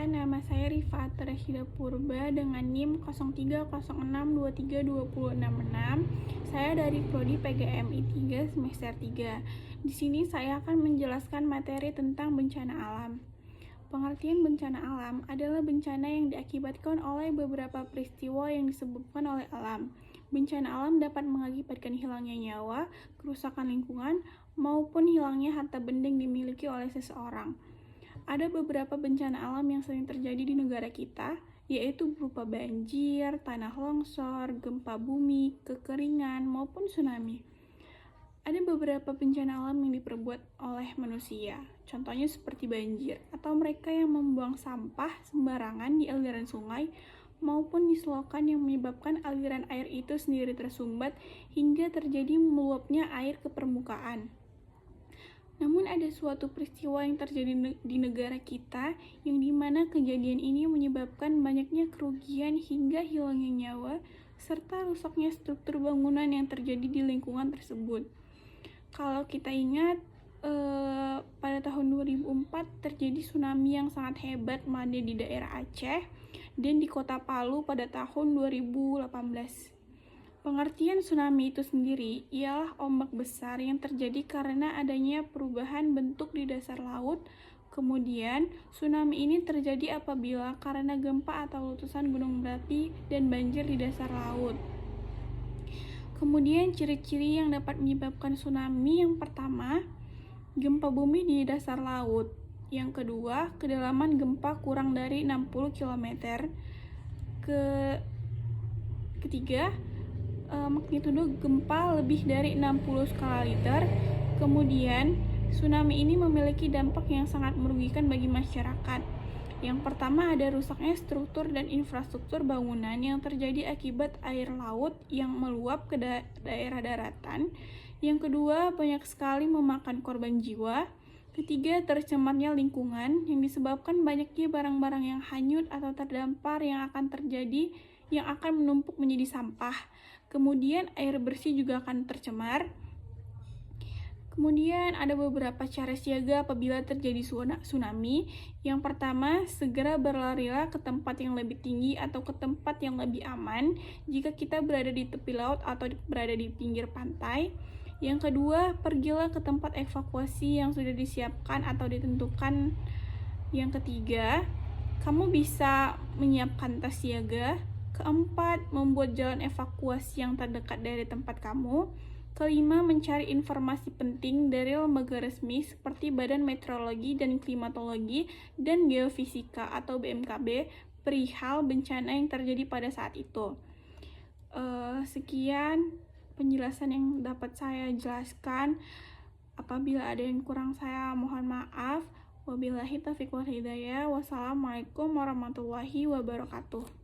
Perkenalkan, nama saya Rifat Rashida Purba dengan NIM 0306232066. Saya dari Prodi PGMI 3 semester 3. Di sini saya akan menjelaskan materi tentang bencana alam. Pengertian bencana alam adalah bencana yang diakibatkan oleh beberapa peristiwa yang disebabkan oleh alam. Bencana alam dapat mengakibatkan hilangnya nyawa, kerusakan lingkungan, maupun hilangnya harta benda yang dimiliki oleh seseorang. Ada beberapa bencana alam yang sering terjadi di negara kita, yaitu berupa banjir, tanah longsor, gempa bumi, kekeringan, maupun tsunami. Ada beberapa bencana alam yang diperbuat oleh manusia, contohnya seperti banjir, atau mereka yang membuang sampah sembarangan di aliran sungai, maupun di selokan yang menyebabkan aliran air itu sendiri tersumbat hingga terjadi meluapnya air ke permukaan. Namun ada suatu peristiwa yang terjadi di negara kita yang dimana kejadian ini menyebabkan banyaknya kerugian hingga hilangnya nyawa serta rusaknya struktur bangunan yang terjadi di lingkungan tersebut. Kalau kita ingat pada tahun 2004 terjadi tsunami yang sangat hebat melanda di daerah Aceh dan di kota Palu pada tahun 2018. Pengertian tsunami itu sendiri ialah ombak besar yang terjadi karena adanya perubahan bentuk di dasar laut. Kemudian, tsunami ini terjadi apabila karena gempa atau letusan gunung berapi dan banjir di dasar laut. Kemudian, ciri-ciri yang dapat menyebabkan tsunami yang pertama, gempa bumi di dasar laut. Yang kedua, kedalaman gempa kurang dari 60 km. Ketiga, magnitudo gempa lebih dari 60 skala Richter. Kemudian, tsunami ini memiliki dampak yang sangat merugikan bagi masyarakat. Yang pertama ada rusaknya struktur dan infrastruktur bangunan yang terjadi akibat air laut yang meluap ke daerah daratan. Yang kedua, banyak sekali memakan korban jiwa. Ketiga, tercemarnya lingkungan yang disebabkan banyaknya barang-barang yang hanyut atau terdampar yang akan menumpuk menjadi sampah. Kemudian air bersih juga akan tercemar. Kemudian ada beberapa cara siaga apabila terjadi tsunami. Yang pertama, segera berlarilah ke tempat yang lebih tinggi atau ke tempat yang lebih aman jika kita berada di tepi laut atau berada di pinggir pantai. Yang kedua, pergilah ke tempat evakuasi yang sudah disiapkan atau ditentukan. Yang ketiga, kamu bisa menyiapkan tas siaga. Keempat, membuat jalan evakuasi yang terdekat dari tempat kamu. Kelima, mencari informasi penting dari lembaga resmi seperti Badan Meteorologi dan Klimatologi dan Geofisika atau BMKB perihal bencana yang terjadi pada saat itu. Sekian penjelasan yang dapat saya jelaskan. Apabila ada yang kurang saya mohon maaf. Wabillahi taufiq wal hidayah. Wassalamualaikum warahmatullahi wabarakatuh.